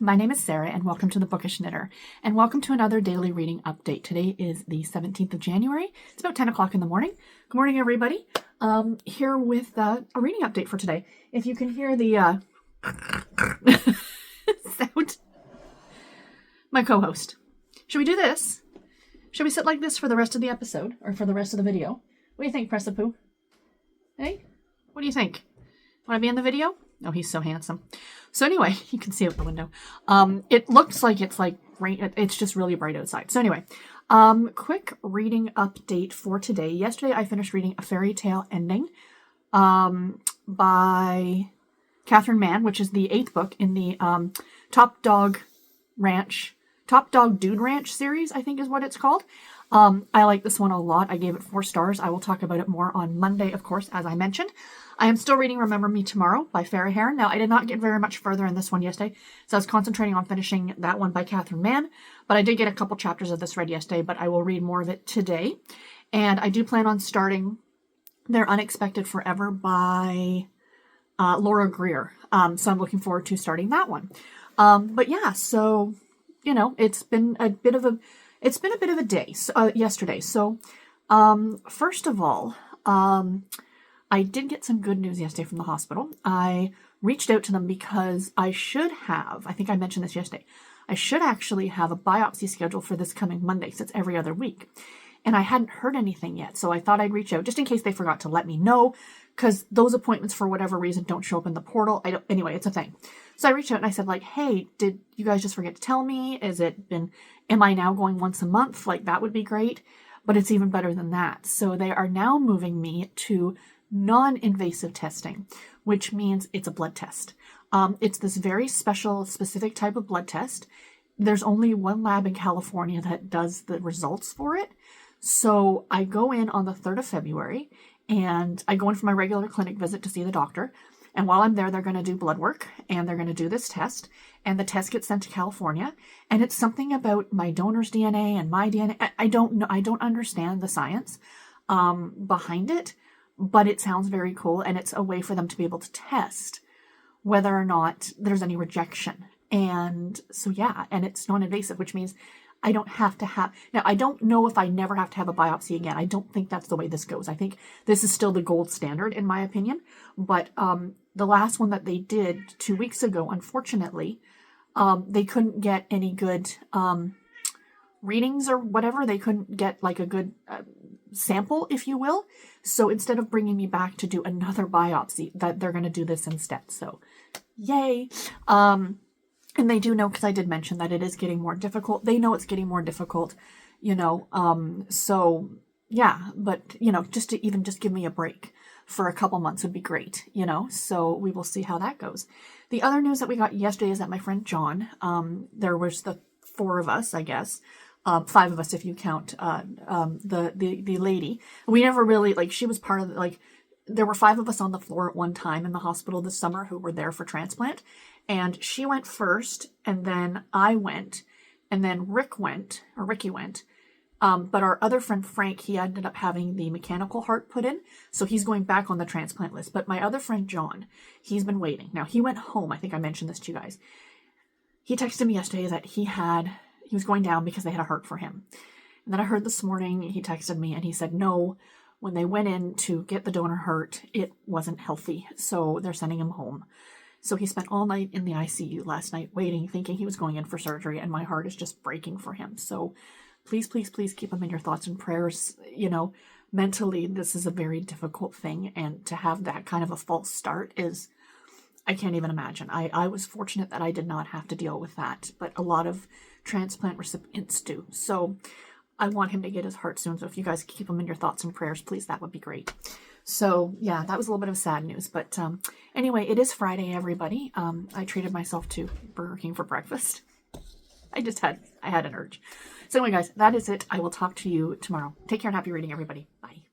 My name is Sarah, and welcome to the Bookish Knitter, and welcome to another daily reading update. Today is the 17th of January. It's about 10 o'clock in the morning. Good morning, everybody. Here with a reading update for today. If you can hear the sound, my co-host. Should we do this? Should we sit like this for the rest of the episode, or for the rest of the video? What do you think, Pressapoo? Hey? What do you think? Want to be in the video? Oh, he's so handsome. So anyway, you can see out the window. It looks like it's like rain. It's just really bright outside. So anyway, quick reading update for today. Yesterday, I finished reading A Fairy Tale Ending by Catherine Mann, which is the 8th book in the Top Dog Dude Ranch series, I think is what it's called. I like this one a lot. I gave it 4 stars. I will talk about it more on Monday, of course, as I mentioned. I am still reading Remember Me Tomorrow by Farrah Heron. Now, I did not get very much further in this one yesterday, so I was concentrating on finishing that one by Catherine Mann, but I did get a couple chapters of this read yesterday, but I will read more of it today. And I do plan on starting They're Unexpected Forever by Laura Greer. So I'm looking forward to starting that one. But yeah, so, you know, it's been a bit of a day yesterday. So, first of all, I did get some good news yesterday from the hospital. I reached out to them because I think I mentioned this yesterday, I should actually have a biopsy scheduled for this coming Monday, so it's every other week. And I hadn't heard anything yet, so I thought I'd reach out just in case they forgot to let me know, because those appointments, for whatever reason, don't show up in the portal. Anyway, it's a thing. So I reached out and I said, like, hey, did you guys just forget to tell me? Am I now going once a month? Like, that would be great. But it's even better than that. So they are now moving me to non-invasive testing, which means it's a blood test. It's this very specific type of blood test. There's only one lab in California that does the results for it. So I go in on the 3rd of February, and I go in for my regular clinic visit to see the doctor. And while I'm there, they're going to do blood work, and they're going to do this test, and the test gets sent to California. And it's something about my donor's DNA and my DNA. I don't know. I don't understand the science behind it, but it sounds very cool. And it's a way for them to be able to test whether or not there's any rejection. And so, yeah, and it's non-invasive, which means I don't have to have, now I don't know if I never have to have a biopsy again. I don't think that's the way this goes. I think this is still the gold standard in my opinion. But the last one that they did 2 weeks ago, unfortunately, they couldn't get any good readings or whatever. They couldn't get like a good sample, if you will. So instead of bringing me back to do another biopsy, that they're going to do this instead. So yay. And they do know, because I did mention that it is getting more difficult. They know it's getting more difficult, you know. So yeah, but you know, just give me a break for a couple months would be great, you know. So we will see how that goes. The other news that we got yesterday is that my friend John, there was the 4 of us, I guess, 5 of us if you count the lady. We never really, like, she was part of like, there were 5 of us on the floor at one time in the hospital this summer who were there for transplant. And she went first, and then I went, and then Ricky went. But our other friend Frank, he ended up having the mechanical heart put in, so he's going back on the transplant list. But my other friend John, he's been waiting. Now, he went home. I think I mentioned this to you guys. He texted me yesterday that he was going down because they had a heart for him. And then I heard this morning, he texted me, and he said, no, when they went in to get the donor heart, it wasn't healthy, so they're sending him home. So he spent all night in the ICU last night waiting, thinking he was going in for surgery, and my heart is just breaking for him. So please, please, please keep him in your thoughts and prayers. You know, mentally, this is a very difficult thing, and to have that kind of a false start is, I can't even imagine. I was fortunate that I did not have to deal with that, but a lot of transplant recipients do. So I want him to get his heart soon. So if you guys keep him in your thoughts and prayers, please, that would be great. So yeah, that was a little bit of sad news, but anyway, it is Friday, everybody. I treated myself to Burger King for breakfast. I had an urge. So anyway, guys, that is it. I will talk to you tomorrow. Take care and happy reading, everybody. Bye.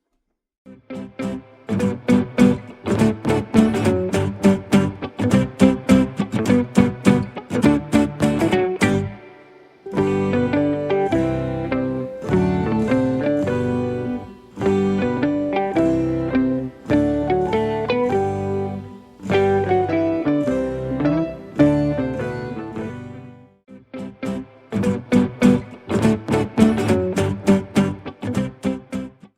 you.